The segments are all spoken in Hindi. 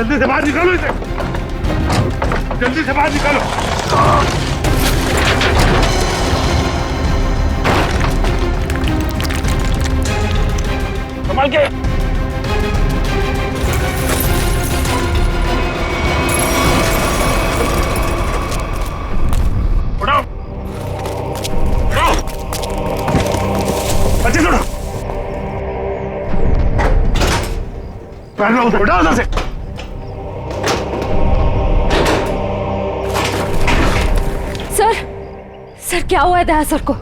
जल्दी से बाहर निकालो इसे, जल्दी से बाहर निकालो। संभाल के। उठाओ, उठाओ, अच्छे से उठाओ। पैर उधर, उठाओ उधर से। सर क्या हुआ है दया सर को?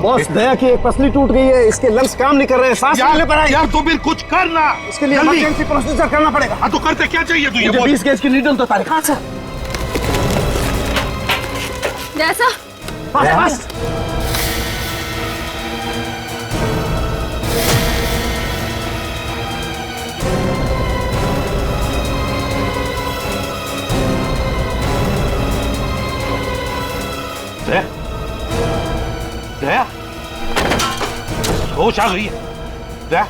बॉस, दया की एक पसली टूट गई है, इसके लंग्स काम नहीं कर रहे हैं, सांस नहीं ले पा रहा है। यार तो फिर कुछ करना, इसके लिए इमरजेंसी प्रोसीजर करना पड़ेगा। हाँ तो करते क्या चाहिए तुझे? 20 गेज की नीडल तो तारीख। हाँ सर। जैसा बस। दया, होश आ गई है। दया,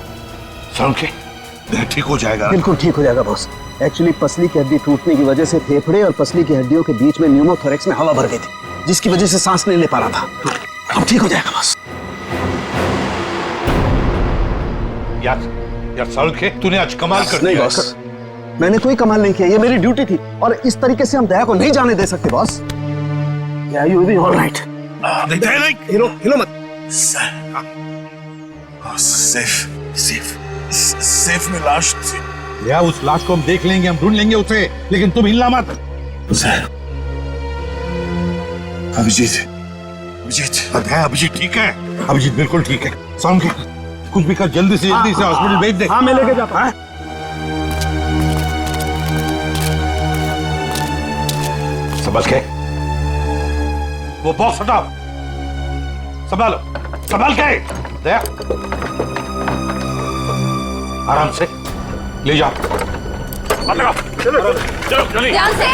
समझे? दया ठीक हो जाएगा। बिल्कुल ठीक हो जाएगा बॉस। एक्चुअली पसली की हड्डी टूटने की वजह से फेफड़े और पसली की हड्डियों के बीच में न्यूमोथोरेक्स में हवा भर गई थी, जिसकी वजह से सांस नहीं ले पा रहा था। अब ठीक हो जाएगा बॉस। यार सालुखे, तूने आज कमाल कर नहीं दिया। बॉस, मैंने कोई कमाल नहीं किया, ये मेरी ड्यूटी थी और इस तरीके से हम दया को नहीं जाने दे सकते बॉस। या यू बी ऑलराइट? नहीं, हिलो मत। सेफ में लाश थी। या उस लाश को हम देख लेंगे, हम ढूंढ लेंगे उसे, लेकिन तुम हिलना मत। अभिजीत ठीक है। अभिजीत बिल्कुल ठीक है। सामके कुछ भी कर, जल्दी से हॉस्पिटल भेज दे। हाँ मैं लेके जाता हूँ। संभल के, वो बॉक्स हटाओ, संभालो, संभाल के। दया, आराम से ले जाओ। हाथ लगाओ, चलो जल्दी, ध्यान से।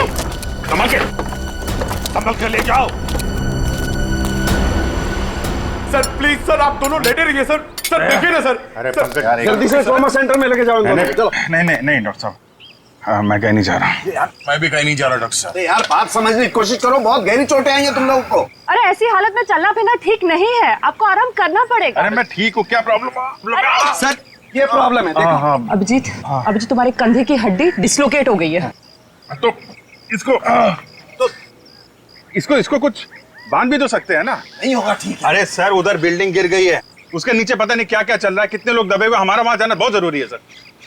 संभल के ले जाओ। सर प्लीज सर, आप दोनों लेटे रहिए सर। सर देखिए ना सर। अरे जल्दी से ट्रॉमा सेंटर में लेके जाओ। चलो। नहीं डॉक्टर साहब, हाँ, मैं कहीं नहीं जा रहा। यार मैं भी कहीं नहीं जा रहा डॉक्टर साहब। यार बात समझने की कोशिश करो, बहुत गहरी चोटें आई हैं तुम लोगों को। अरे ऐसी हालत में चलना फिरना ठीक नहीं है, आपको आराम करना पड़ेगा। अरे मैं ठीक हूँ, क्या प्रॉब्लम? सर ये प्रॉब्लम है, देखो। अभिजीत तुम्हारे कंधे की हड्डी डिसलोकेट हो गई है। तो इसको कुछ बांध भी तो सकते हैं ना? नहीं होगा ठीक है। अरे सर, उधर बिल्डिंग गिर गई है, उसके नीचे पता नहीं क्या क्या चल रहा है, कितने लोग दबे हुए, हमारा वहां जाना बहुत जरूरी है सर।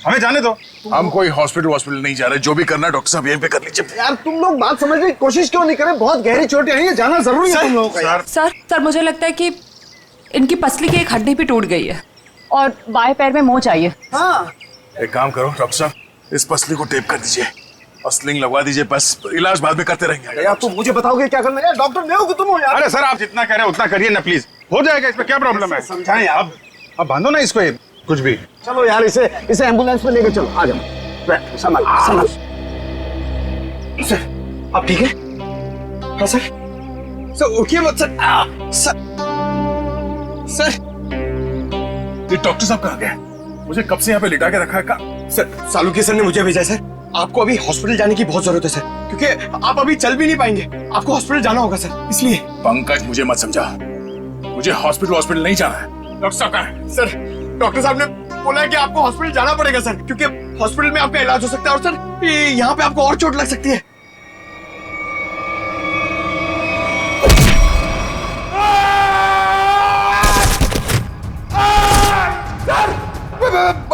हमें जाने दो। हम कोई हॉस्पिटल नहीं जा रहे, जो भी करना है डॉक्टर साहब यहीं पे कर लीजिए। यार तुम लोग बात समझने की कोशिश क्यों नहीं करें? बहुत गहरी चोटें आई हैं, जाना जरूरी है तुम लोगों का। यार सर मुझे लगता है कि इनकी पसली की एक हड्डी भी टूट गई है और बाएं पैर में मोच आई है। हाँ एक काम करो डॉक्टर साहब, इस पसली को टेप कर दीजिए और स्लिंग लगवा दीजिए, बस इलाज बाद में करते रहेंगे। यार तुम मुझे बताओगे क्या करना है? डॉक्टर नहीं हो कि तुम हो यार। अरे सर, आप जितना कह रहे हैं उतना करिए ना प्लीज, हो जाएगा। इसमें क्या प्रॉब्लम है? समझाएं यार। अब बांधो ना इसको, कुछ भी। चलो यार, इसे एम्बुलेंस में लेके चलो। आ जाओ, संभाल। सर आप ठीक है? हाँ सर उठिए मत सर। ये डॉक्टर साहब कहाँ गए? मुझे कब से यहाँ पे लिटा के रखा है। सर सालुके सर ने मुझे भेजा है सर। आपको अभी हॉस्पिटल जाने की बहुत जरूरत है सर, क्योंकि आप अभी चल भी नहीं पाएंगे, आपको हॉस्पिटल जाना होगा सर, इसलिए। पंकज मुझे मत समझा, मुझे हॉस्पिटल नहीं जाना है। डॉक्टर साहब कहाँ है? सर डॉक्टर साहब ने बोला है कि आपको हॉस्पिटल जाना पड़ेगा सर, क्योंकि हॉस्पिटल में आपका इलाज हो सकता है और सर यहाँ पे आपको और चोट लग सकती है।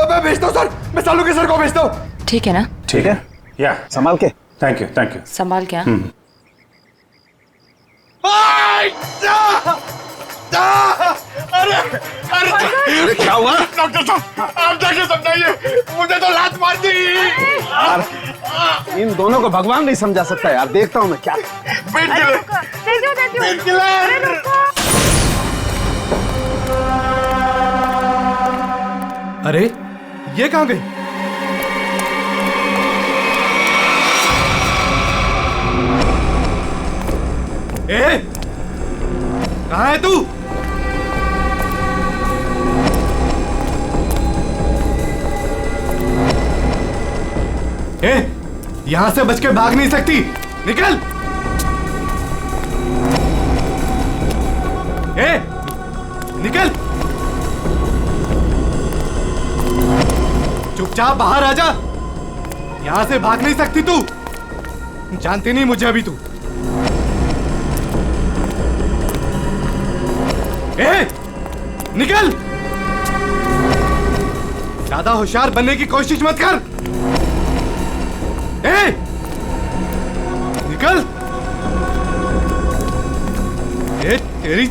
मैं भेजता हूँ सर, मैं सालुके सर को भेजता हूँ। ठीक है ना? ठीक है, या संभाल के। Thank you. संभाल क्या? अरे क्या हुआ? डॉक्टर साहब आप जाके समझाइए, मुझे तो लात मार दी। यार इन दोनों को भगवान नहीं समझा सकता यार, देखता हूँ मैं क्या। Pain killer. अरे ये कहाँ गई? ए, कहाँ है तू? ए, यहां से बच के भाग नहीं सकती, निकल। ए, निकल, चुपचाप बाहर आ जा। यहां से भाग नहीं सकती तू, जानती नहीं मुझे अभी तू। ए, निकल, ज्यादा होशियार बनने की कोशिश मत कर। ए, निकल। ए, तेरी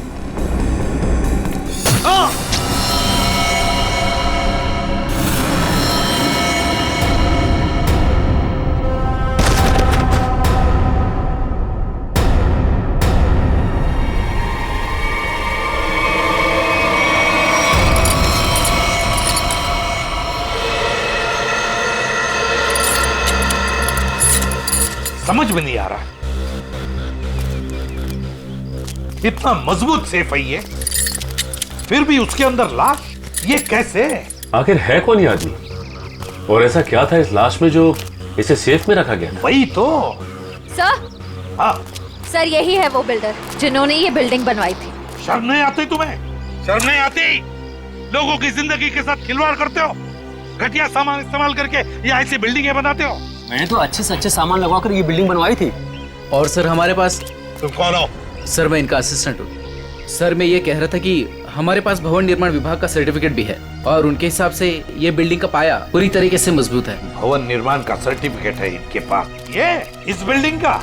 समझ में नहीं आ रहा, इतना मजबूत सेफ है ये, फिर भी उसके अंदर लाश, ये कैसे? आखिर है कौन ये आदमी और ऐसा क्या था इस लाश में जो इसे सेफ में रखा गया? वही तो। सर, हाँ, सर यही है वो बिल्डर जिन्होंने ये बिल्डिंग बनवाई थी। शर्म नहीं आती तुम्हें? शर्म नहीं आती? लोगों की जिंदगी के साथ खिलवाड़ करते हो, घटिया सामान इस्तेमाल करके ये ऐसी बिल्डिंगें बनाते हो। मैंने तो अच्छे से अच्छे सामान लगवाकर ये बिल्डिंग बनवाई थी। और सर हमारे पास, तुम कौन हो? सर मैं इनका असिस्टेंट हूँ। सर मैं ये कह रहा था कि हमारे पास भवन निर्माण विभाग का सर्टिफिकेट भी है और उनके हिसाब से ये बिल्डिंग का पाया पूरी तरीके से मजबूत है। भवन निर्माण का सर्टिफिकेट है इनके पास? ये इस बिल्डिंग का?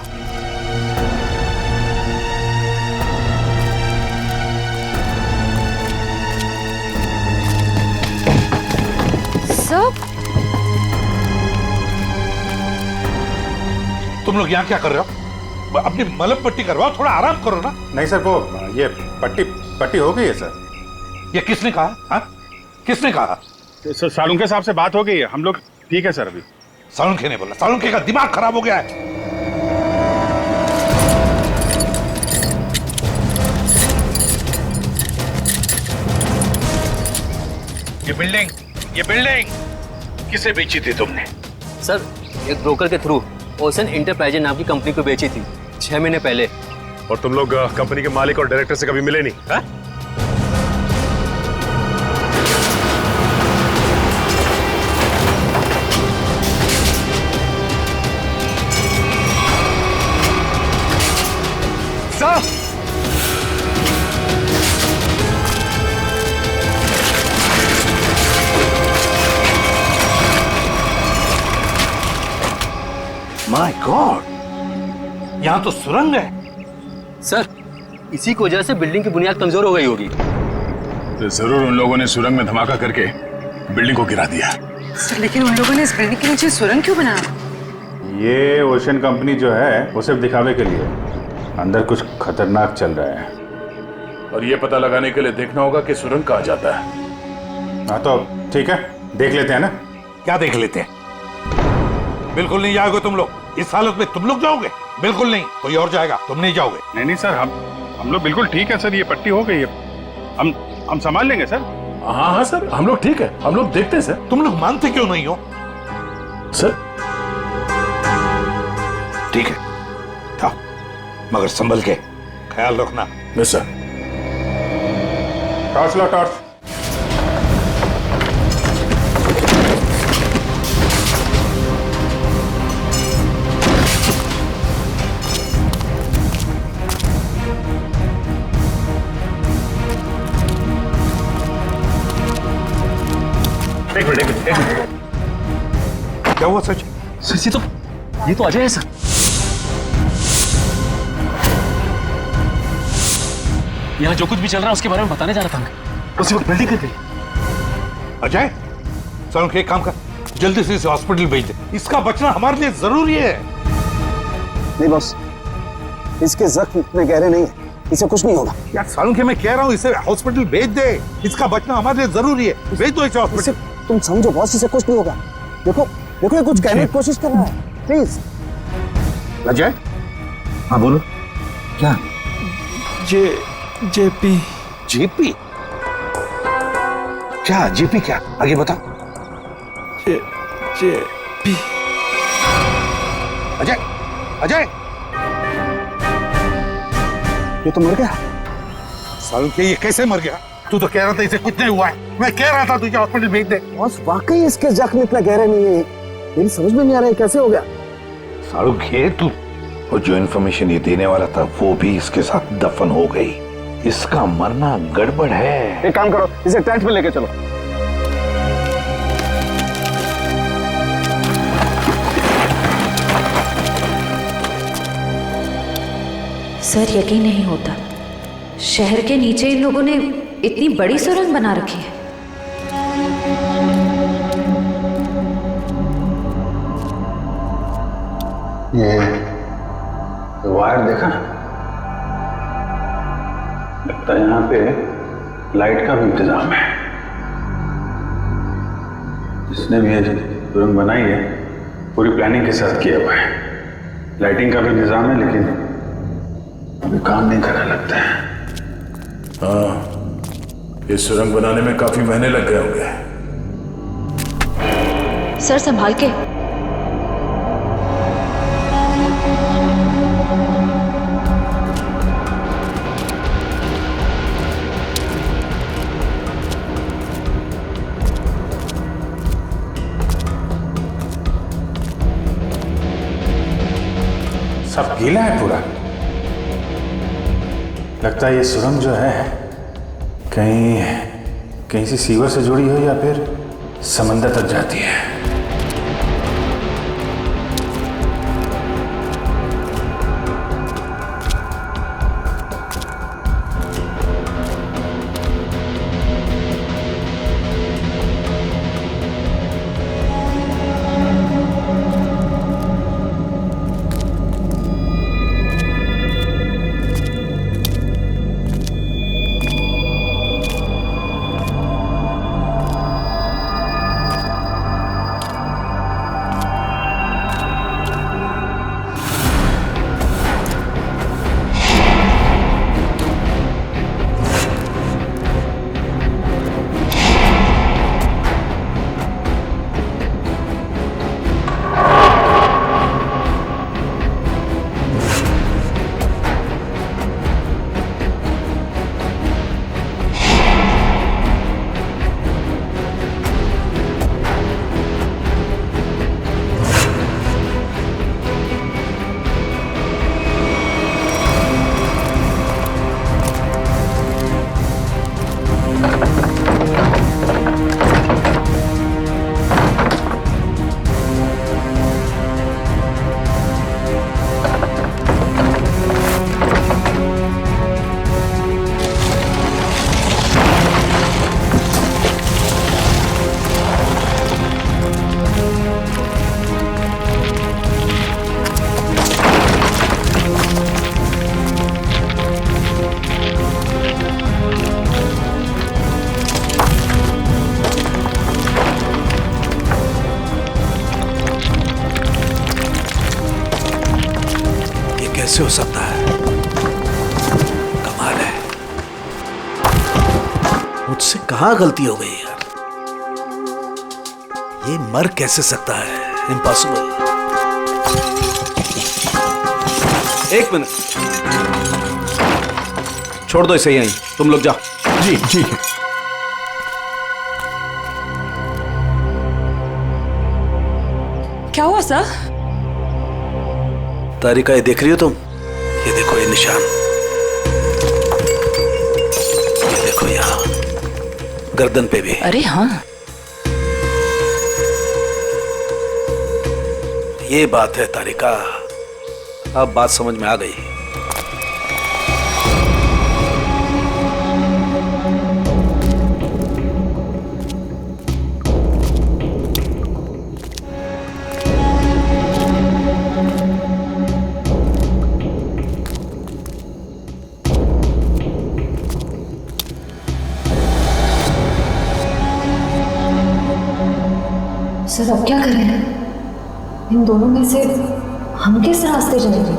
सर, तुम लोग यहाँ क्या कर रहे हो? अपनी मलम पट्टी करवाओ, थोड़ा आराम करो ना। नहीं सर, वो ये पट्टी हो गई है सर। ये किसने कहा? हाँ, किसने कहा? सर सालुंखे साहब से बात हो गई है, हम लोग ठीक है सर अभी। सालुंखे ने बोला? सालुंखे का दिमाग खराब हो गया है। ये बिल्डिंग किसे बेची थी तुमने? सर एक ब्रोकर के थ्रू ओशन इंटरप्राइजेज नाम की कंपनी को बेची थी 6 महीने पहले। और तुम लोग कंपनी के मालिक और डायरेक्टर से कभी मिले नहीं? हा? माय गॉड, यहाँ तो सुरंग है। सर इसी की वजह से बिल्डिंग की बुनियाद कमजोर हो गई होगी। तो जरूर उन लोगों ने सुरंग में धमाका करके बिल्डिंग को गिरा दिया। सर लेकिन उन लोगों ने इस बिल्डिंग के नीचे सुरंग क्यों बनाया? ये ओशन कंपनी जो है वो सिर्फ दिखावे के लिए, अंदर कुछ खतरनाक चल रहा है। और ये पता लगाने के लिए देखना होगा कि सुरंग कहाँ जाता है। हाँ तो ठीक है, देख लेते हैं ना। क्या देख लेते हैं? बिल्कुल नहीं जाओगे तुम लोग, इस हालत में तुम लोग जाओगे? बिल्कुल नहीं, कोई और जाएगा, तुम नहीं जाओगे। नहीं नहीं सर, हम लोग बिल्कुल ठीक है सर, ये पट्टी हो गई है, हम संभाल लेंगे सर। हाँ हाँ सर, हम लोग ठीक है, हम लोग देखते हैं सर। तुम लोग मानते क्यों नहीं हो? सर ठीक है था, मगर संभल के ख्याल रखना। Yes sir. टॉर्च लो, टॉर्च। एक मिनट। क्या हुआ सच? सर ये तो अजय है सर। यहाँ जो कुछ भी चल रहा है उसके बारे में बताने जा रहा था मैं। उसी वक्त बिल्डिंग गिर गई। अजय, सालुंखे एक काम कर, जल्दी से इसे हॉस्पिटल भेज दे, इसका बचना हमारे लिए जरूरी है। नहीं बॉस, इसके जख्म इतने गहरे नहीं है, इसे कुछ नहीं होगा। यार सालुंखे, मैं कह रहा हूँ इसे हॉस्पिटल भेज दे, इसका बचना हमारे लिए जरूरी है, भेज दो इसे हॉस्पिटल। तुम समझो बॉस, इसे कुछ नहीं होगा। देखो देखो ये कुछ कहने की कोशिश कर रहा है, प्लीज। अजय, हाँ बोलो। क्या जेपी। जेपी? क्या जेपी क्या? आगे बता। जेपी। अजय, अजय, ये तो मर गया। सालू के ये कैसे मर गया? तू तो कह रहा था इसे कुछ नहीं हुआ है। मैं कह रहा था तुझे हॉस्पिटल भेज दे। बॉस वाकई इसके जख्म इतना गहरा नहीं है। मेरी समझ में नहीं आ रहा है कैसे हो गया। सारू घे तू, और जो इन्फॉर्मेशन ये देने वाला था वो भी इसके साथ दफन हो गई। इसका मरना गड़बड़ है। एक काम करो, इसे टेंट में लेके चलो। सर यकीन नहीं होता, शहर के नीचे इन लोगों ने इतनी बड़ी सुरंग बना रखी है। ये वायर देखा? लगता है यहाँ पे लाइट का भी इंतजाम है। जिसने भी ये सुरंग बनाई है पूरी प्लानिंग के साथ किया हुआ है। लाइटिंग का भी इंतजाम है लेकिन अभी काम नहीं करने लगता है। हाँ, ये सुरंग बनाने में काफी महीने लग गए होंगे। सर संभाल के। सब गीला है पूरा। लगता है ये सुरंग जो है कहीं से सीवर से जुड़ी हो या फिर समंदर तक जाती है। कैसे हो सकता है? कमाल है। मुझसे कहां गलती हो गई यार। ये मर कैसे सकता है? इम्पॉसिबल। एक मिनट, छोड़ दो इसे यहीं, तुम लोग जाओ। जी ठीक है। क्या हुआ सर? तारिका, ये देख रही हो तुम? ये देखो ये निशान, ये देखो यहाँ गर्दन पे भी। अरे हाँ, ये बात है तारिका, अब बात समझ में आ गई। सर अब क्या करें? इन दोनों में से हम किस रास्ते जाएंगे?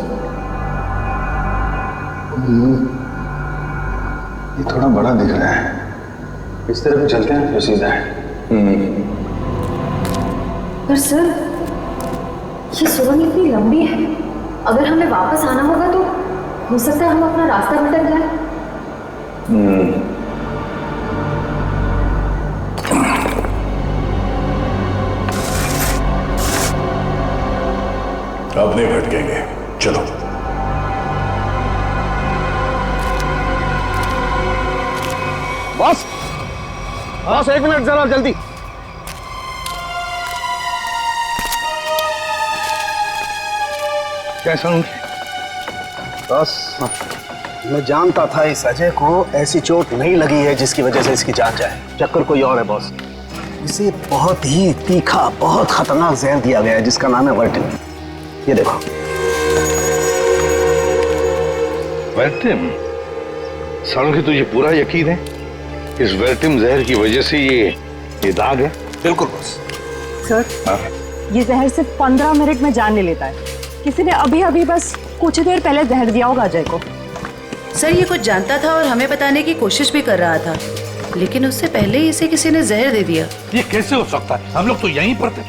ये थोड़ा बड़ा दिख रहा है, इस तरफ चलते हैं तो सीधा है। पर सर ये सुरंग इतनी लंबी है, अगर हमें वापस आना होगा तो हो सकता है हम अपना रास्ता भटक जाए। अब नहीं भटकेंगे, चलो। बॉस बॉस, 1 मिनट जरा जल्दी। कैसा हूँ? बस मैं जानता था इस अजय को ऐसी चोट नहीं लगी है जिसकी वजह से इसकी जान जाए। चक्कर कोई और है बॉस। इसे बहुत ही तीखा, बहुत खतरनाक जहर दिया गया है जिसका नाम है वर्टिन। ये देखो। वर्टिम? सालों की तुझे पूरा यकीन है इस वर्टिम जहर की वजह से ये दाग है? बिल्कुल बॉस। सर ये जहर सिर्फ 15 मिनट में जान ले लेता है। किसी ने अभी अभी बस कुछ देर पहले जहर दिया होगा अजय को। सर ये कुछ जानता था और हमें बताने की कोशिश भी कर रहा था, लेकिन उससे पहले ही इसे किसी ने जहर दे दिया। ये कैसे हो सकता है? हम लोग तो यहीं पर थे।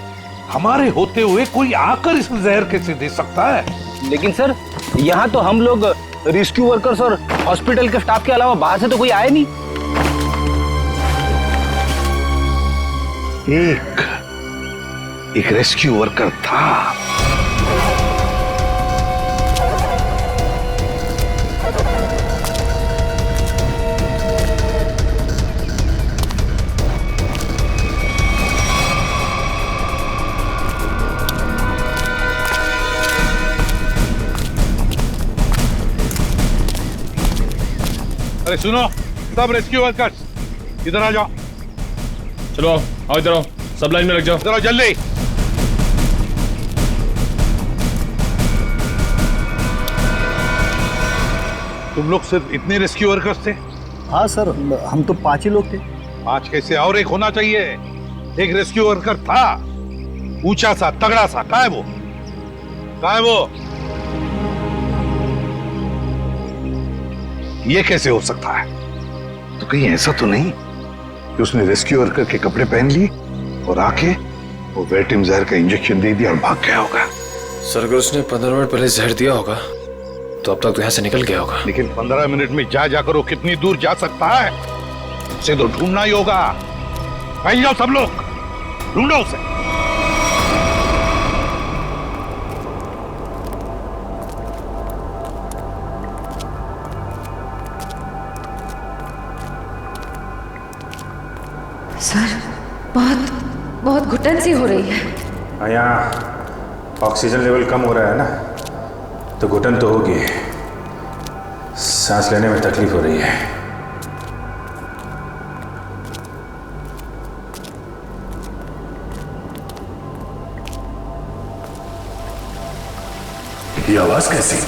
हमारे होते हुए कोई आकर इस जहर कैसे दे सकता है? लेकिन सर यहाँ तो हम लोग रेस्क्यू वर्कर्स और हॉस्पिटल के स्टाफ के अलावा बाहर से तो कोई आया नहीं। एक रेस्क्यू वर्कर था। अरे सुनो सब रेस्क्यू वर्कर्स, इधर आ जाओ। चलो आओ, इधर आओ, सब लाइन में लग जाओ। इधर आओ जल्दी। तुम लोग सिर्फ इतने रेस्क्यू वर्कर्स थे? हाँ सर, हम तो 5 ही लोग थे। 5 कैसे? और एक होना चाहिए। एक रेस्क्यू वर्कर था, ऊंचा सा, तगड़ा सा। कहाँ है वो? कहाँ है वो? ये कैसे हो सकता है? तो कहीं ऐसा तो नहीं कि उसने रेस्क्यू वर्कर के कपड़े पहन लिए और आके वो वर्टिम जहर का इंजेक्शन दे दिया और भाग गया होगा? सर अगर उसने 15 मिनट पहले जहर दिया होगा तो अब तक तो यहाँ से निकल गया होगा। लेकिन 15 मिनट में जाकर वो कितनी दूर जा सकता है? उसे तो ढूंढना ही होगा। कहीं जाओ सब लोग, ढूंढो उसे। सर बहुत बहुत घुटन सी हो रही है। यहाँ ऑक्सीजन लेवल कम हो रहा है ना, तो घुटन तो होगी, सांस लेने में तकलीफ हो रही है। ये आवाज कैसी?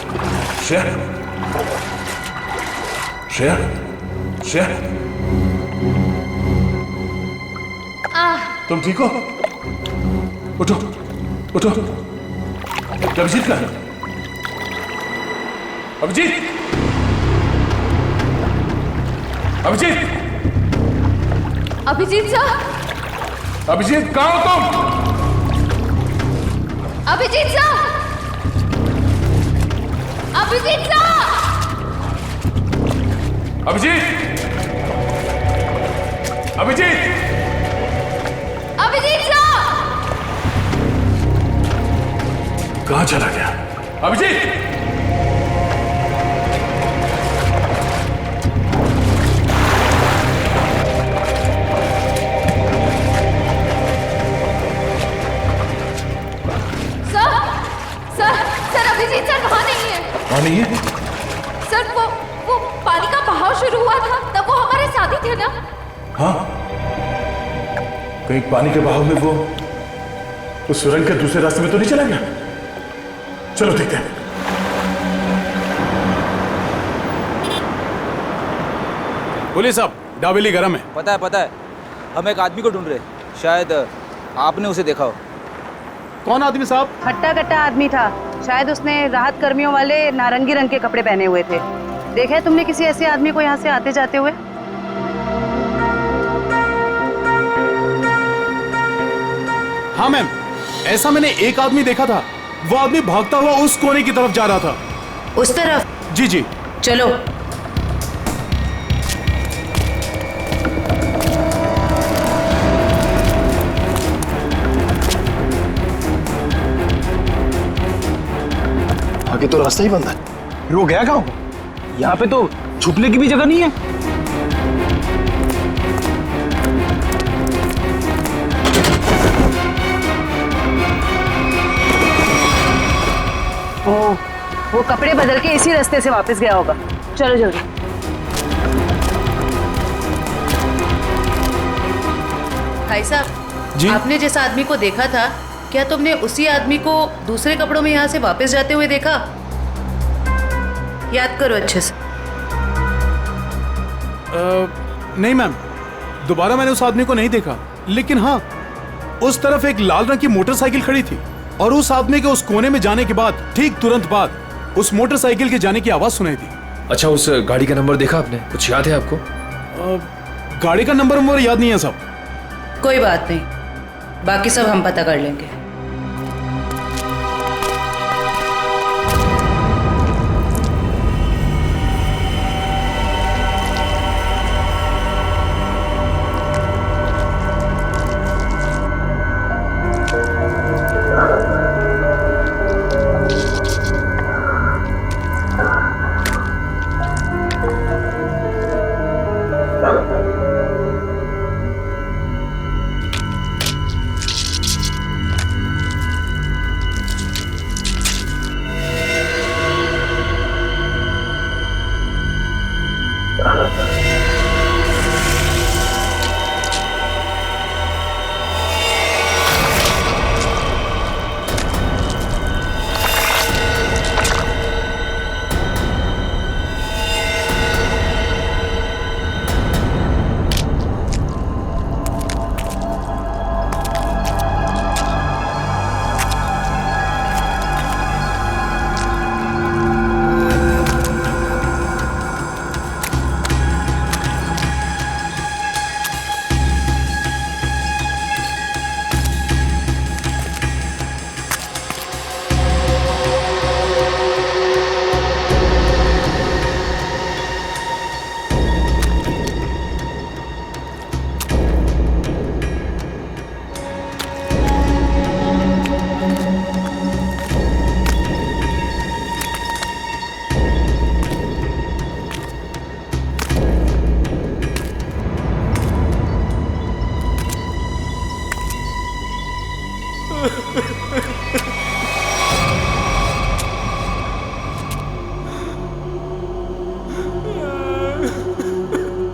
श्रेया, श्रेया, श्रेया, तुम ठीक हो? उठो, उठो। अभिजीत का? अभिजीत, अभिजीत, अभिजीत सर, अभिजीत कहाँ हो तुम? Abhijeet sir, Abhijeet sir, Abhijeet, Abhijeet, Abhijeet sir, कहाँ चला गया? अभिजीत, अभिजीत सर वहां नहीं है। वहां नहीं है? सर वो पानी का बहाव शुरू हुआ था तब वो हमारे साथ ही थे ना। हाँ, कहीं पानी के बहाव में वो उस सुरंग के दूसरे रास्ते में तो नहीं चला गया? चलो देखते हैं। पुलिस साहब, डाबेली गरम है। पता है। हम एक आदमी को ढूंढ रहे, शायद आपने उसे देखा हो। कौन आदमी साहब? हट्टा कट्टा आदमी था, शायद उसने राहत कर्मियों वाले नारंगी रंग के कपड़े पहने हुए थे। देखा है तुमने किसी ऐसे आदमी को यहाँ से आते जाते हुए? हाँ मैम, ऐसा मैंने एक आदमी देखा था। वो आदमी भागता हुआ उस कोने की तरफ जा रहा था। उस तरफ? जी जी। चलो। आगे तो रास्ता ही बंद है। वो गया कहाँ? यहाँ पे तो छुपने की भी जगह नहीं है। वो कपड़े बदल के इसी रास्ते से वापस गया होगा। चलो जल्दी। भाई साहब, आपने जिस आदमी को देखा था, क्या तुमने उसी आदमी को दूसरे कपड़ों में यहाँ से वापस जाते हुए देखा? याद करो अच्छे से। नहीं मैम, दोबारा मैंने उस आदमी को नहीं देखा, लेकिन हाँ, उस तरफ एक लाल रंग की मोटरसाइकिल खड़ी थी और उस आदमी के उस कोने में जाने के बाद ठीक तुरंत बाद उस मोटरसाइकिल के जाने की आवाज सुनाई दी। अच्छा, उस गाड़ी का नंबर देखा आपने? कुछ याद है आपको? गाड़ी का नंबर याद नहीं है साहब। कोई बात नहीं, बाकी सब हम पता कर लेंगे।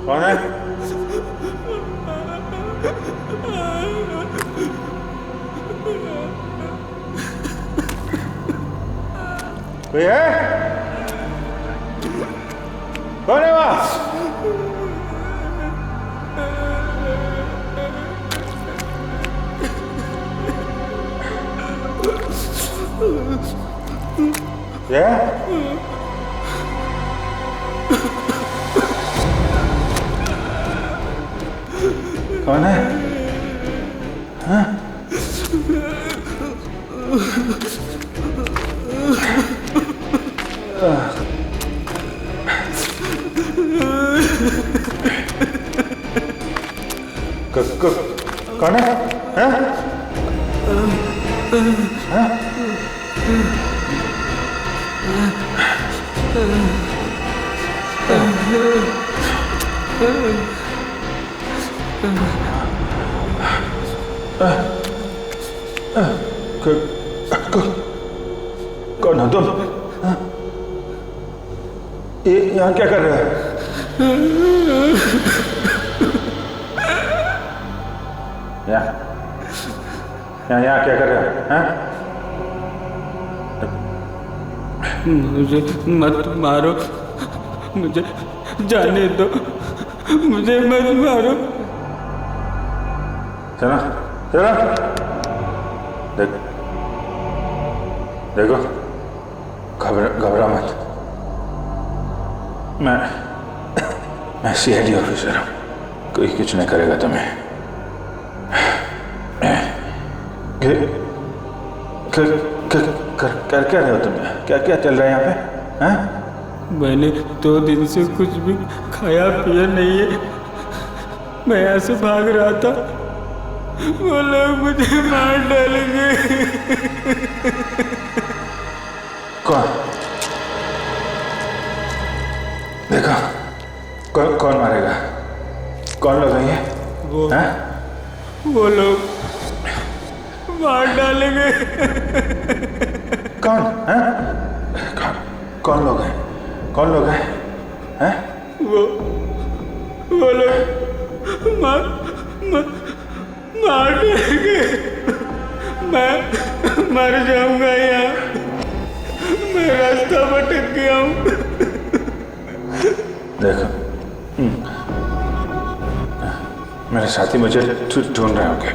कौन है? कोई है? कौन है वहां? क्या? कौन है? हाँ? कौन है? हाँ? हाँ? कौन हो तुम? ये यहाँ क्या कर रहे हो? यहाँ क्या कर रहे हो? हाँ? मुझे मत मारो, मुझे जाने दो, मुझे मत मारो। चलो चलो, देखो घबरा मत। मैं सीआईडी ऑफिसर हूँ, कोई कुछ नहीं करेगा तुम्हें। कर क्या रहे हो तुम? क्या चल रहा है यहाँ पे? हाँ? मैंने 2 दिन से कुछ भी खाया पिया नहीं है। मैं यहाँ से भाग रहा था, वो लोग मुझे मार डालेंगे। कौन? देखो कौन मारेगा? कौन लोग हैं ये? वो लोग मार डालेंगे। कौन? हैं? कौन लोग हैं? कौन लोग हैं? हैं? वो लोग मार देंगे। मैं मर जाऊंगा यहाँ, मैं रास्ता भटक गया हूँ। देखो मेरे साथी मुझे ढूंढ रहे होंगे,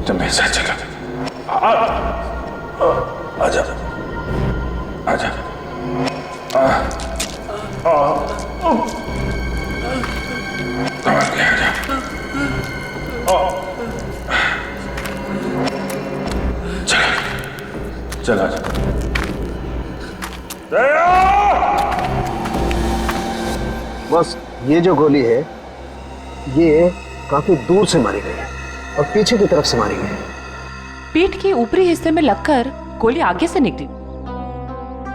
तो मेरे साथ चलो। आजा आजा। समझ गया, आजा। चलो आजा। बस ये जो गोली है ये काफी दूर से मारी गई है और पीछे की तरफ से मारी गई है। पीठ के ऊपरी हिस्से में लगकर गोली आगे से निकली।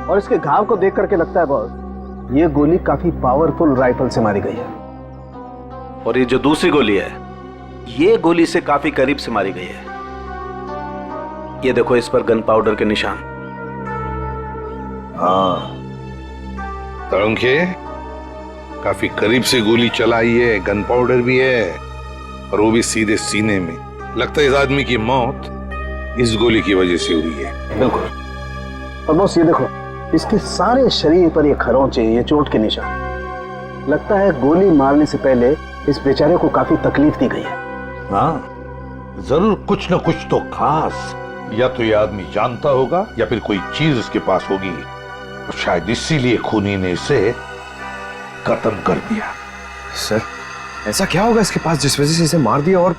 और इसके घाव को देख करके लगता है बॉस, ये गोली काफी पावरफुल राइफल से मारी गई है। और ये जो दूसरी गोली है, ये गोली से काफी करीब से मारी गई है। ये देखो इस पर गन पाउडर के निशान। हाँ, तड़ुंखे काफी करीब से गोली चलाई है, गन पाउडर भी है, और वो भी सीधे सीने में। लगता है इस आदमी की मौत इस गोली की वजह से हुई है। बिल्कुल। और बॉस ये देखो, इसके सारे शरीर पर ये खरोंचे, ये चोट के निशान। लगता है गोली मारने से पहले इस बेचारे को काफी तकलीफ दी गई है। हाँ, जरूर कुछ न कुछ तो खास, या तो ये आदमी जानता होगा या फिर कोई चीज उसके पास होगी, और शायद इसीलिए खूनी ने इसे खत्म कर दिया। सर, ऐसा क्या होगा इसके पास जिस वजह से इसे मार दिया और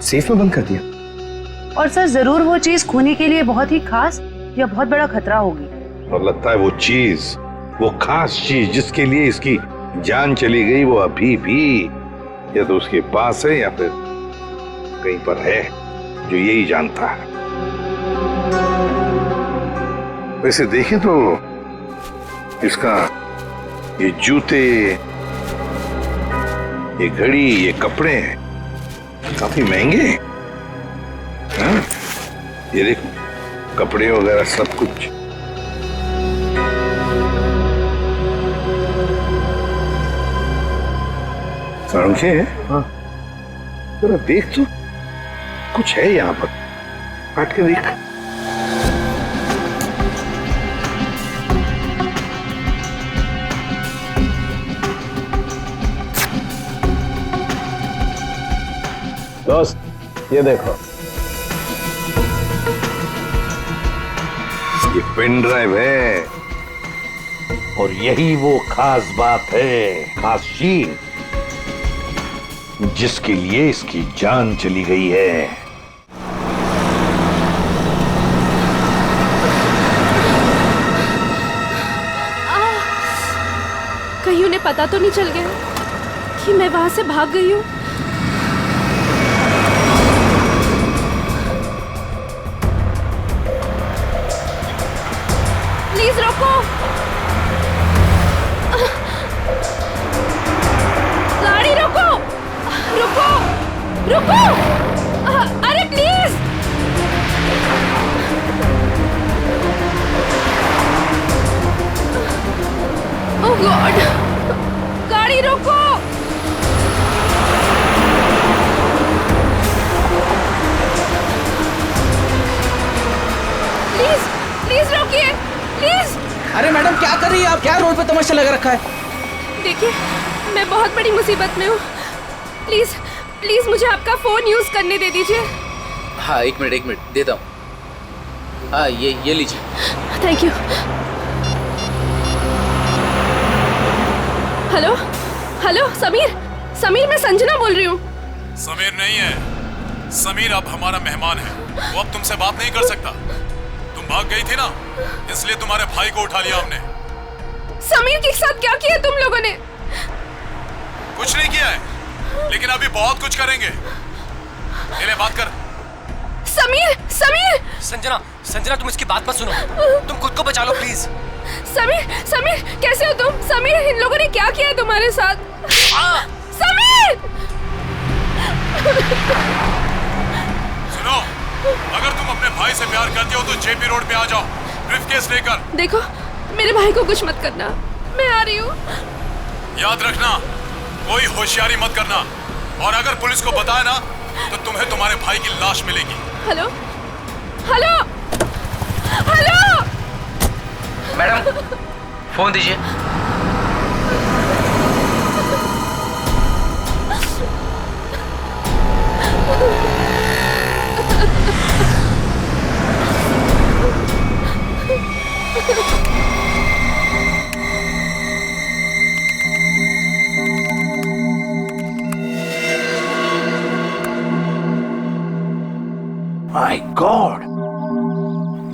सेफ में बंद कर दिया? और सर जरूर वो चीज खूनी के लिए बहुत ही खास या बहुत बड़ा खतरा होगी। और लगता है वो चीज, वो खास चीज जिसके लिए इसकी जान चली गई, वो अभी भी या तो उसके पास है या फिर कहीं पर है, जो यही जानता है। वैसे देखें तो इसका ये जूते, ये घड़ी, ये कपड़े काफी महंगे हैं। हाँ? ये देखो कपड़े वगैरह सब कुछ। समझे? हाँ, जरा देख तो, कुछ है यहाँ पर, काट के देख। दोस्त ये देखो, ये पेन ड्राइव है और यही वो खास बात है, खास चीज जिसके लिए इसकी जान चली गई है। कहीं उन्हें पता तो नहीं चल गया कि मैं वहां से भाग गई हूँ? प्लीज रोको, गाड़ी रोको, रुको, रुको, अरे प्लीज। ओह गॉड, गाड़ी रोको। प्लीज प्लीज रोकिए, प्लीज। अरे मैडम क्या कर रही है आप? क्या रोड पे तमाशा लगा रखा है? देखिए मैं बहुत बड़ी मुसीबत में हूँ, प्लीज प्लीज मुझे आपका फोन यूज करने दे दीजिए। हाँ एक मिनट देता हूँ। हाँ ये लीजिए। Thank you. Hello hello, Sameer मैं संजना बोल रही हूँ। समीर नहीं है, समीर अब हमारा मेहमान है, वो अब तुमसे बात नहीं कर सकता। तुम भाग गई थी ना, इसलिए तुम्हारे भाई को उठा लिया हमने। समीर के साथ क्या किया तुम लोगों ने? कुछ नहीं किया है, लेकिन अभी बहुत कुछ करेंगे। ले बात कर। समीर संजना तुम इसकी बात मत सुनो, तुम खुद को बचा लो प्लीज। समीर कैसे हो तुम? समीर इन लोगों ने क्या किया है तुम्हारे साथ? समीर! सुनो, अगर तुम अपने भाई से प्यार करते हो तो जेपी रोड पे आ जाओ, ब्रीफकेस लेकर। देखो मेरे भाई को कुछ मत करना, मैं आ रही हूँ। याद रखना, कोई होशियारी मत करना, और अगर पुलिस को बताया ना तो तुम्हें तुम्हारे भाई की लाश मिलेगी। Hello hello hello, madam phone दीजिए। माय गॉड,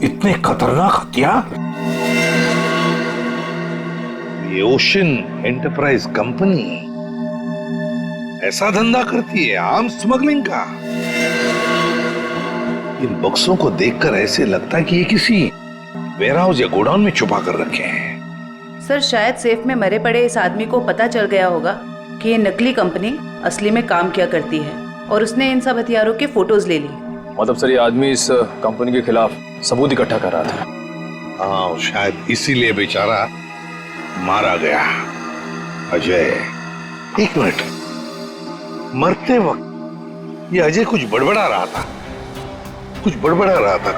इतने खतरनाक हथियार। ये ओशन एंटरप्राइज कंपनी ऐसा धंधा करती है, आर्म्स स्मगलिंग का। इन बक्सों को देखकर ऐसे लगता है कि ये किसी वेयरहाउस या गोडाउन में छुपा कर रखे हैं। सर शायद सेफ में मरे पड़े इस आदमी को पता चल गया होगा कि ये नकली कंपनी असली में काम किया करती है, और उसने इन सब हथियारों के फोटोज ले ली। मतलब सर ये आदमी इस कंपनी के खिलाफ सबूत इकट्ठा कर रहा था। हाँ, शायद इसीलिए बेचारा मारा गया। अजय, एक मिनट, मरते वक्त ये अजय कुछ बड़बड़ा रहा था, कुछ बड़बड़ा रहा था।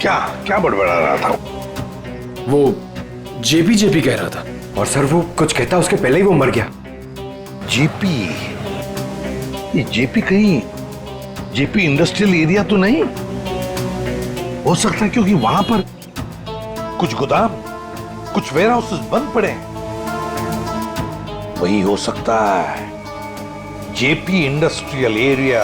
क्या बड़बड़ा रहा था? वो जेपी कह रहा था, और सर वो कुछ कहता उसके पहले ही वो मर गया। जेपी? ये जेपी कहीं जेपी इंडस्ट्रियल एरिया तो नहीं हो सकता? क्योंकि वहां पर कुछ गोदाम, कुछ वेयरहाउसेस बंद पड़े हैं। वही हो सकता है, जेपी इंडस्ट्रियल एरिया।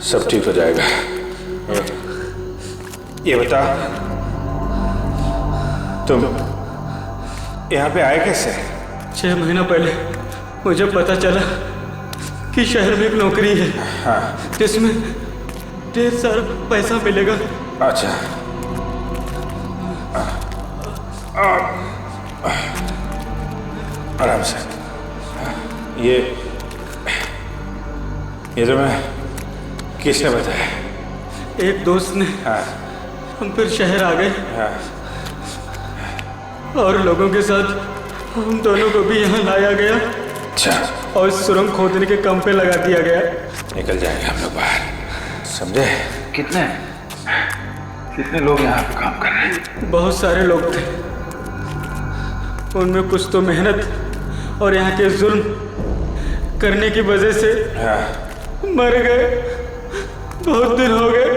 सब ठीक हो जाएगा। ये बता, तुम यहाँ पे आए कैसे? 6 महीना पहले मुझे पता चला कि शहर में एक नौकरी है, हाँ, जिसमें ढेर सारा पैसा मिलेगा। अच्छा, आराम से। ये तुम्हें किसने बताया? एक दोस्त ने। हाँ। हम फिर शहर आ गए। हाँ। और लोगों के साथ हम दोनों को भी यहाँ लाया गया। अच्छा। और सुरंग खोदने के काम पे लगा दिया गया। निकल जाएंगे हम लोग बाहर, समझे? कितने? कितने लोग यहाँ पे काम कर रहे हैं? बहुत सारे लोग थे, उनमें कुछ तो मेहनत और यहाँ के जुल्म करने की वजह से मर गए। बहुत दिन हो गए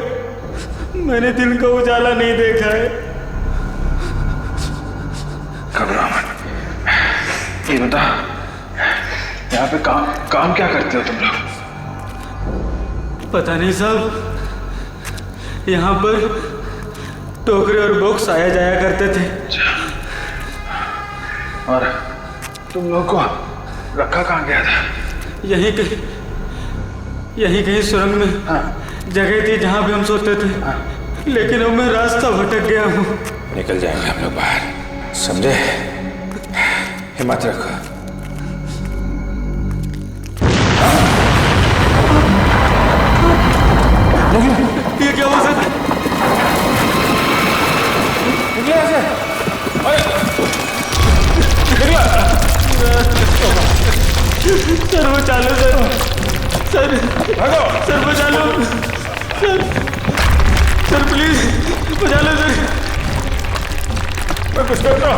मैंने दिन का उजाला नहीं देखा है। घबराओ मत। ये बता, यहाँ पे काम क्या करते हो तुम लोग? पता नहीं साहब, यहाँ पर टोकरे और बॉक्स आया जाया करते थे। और तुम लोग को रखा कहाँ गया था? यहीं कहीं सुरंग में जगह थी जहाँ भी हम सोते थे, लेकिन अब मैं रास्ता भटक गया हूँ। निकल जाएंगे हम लोग बाहर, समझे? हिम्मत रखो। ये क्या हुआ सर? निकले ऐसे? सर बचा लो सर, सर बचा लो सर प्लीज बचा लो सर। मैं कुछ करता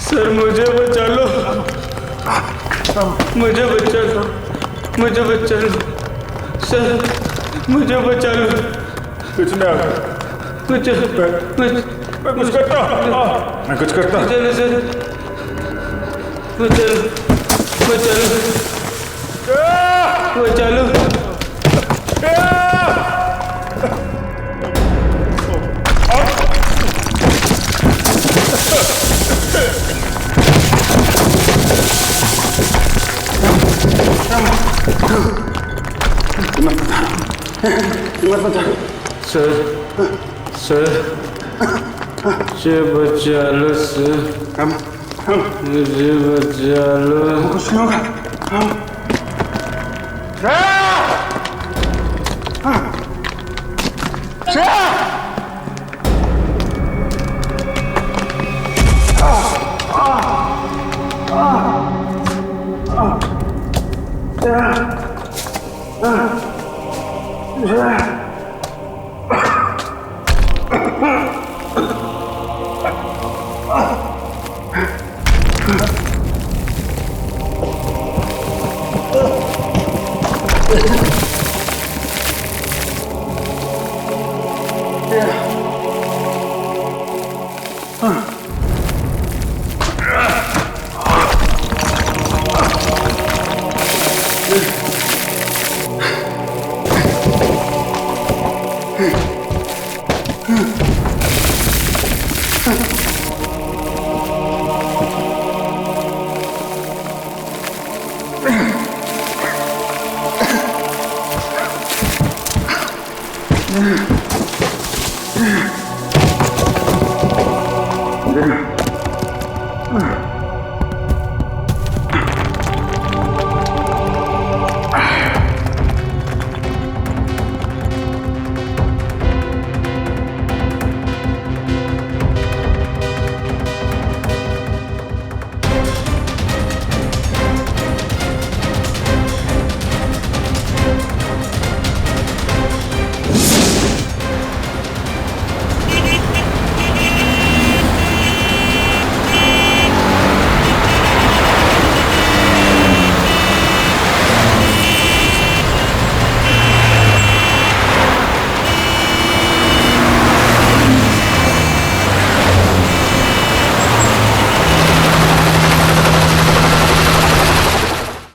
सर मुझे बचा लो, मुझे बचा लो, मुझे बचा लो सर, मुझे बचा लो। कुछ ना, मैं कुछ करता, मैं कुछ करता। चलो सर, बचा लो, बचा लो, बचा लो। सर मुझे बचा लो सर, मुझे बचा लो। कुछ नहीं होगा।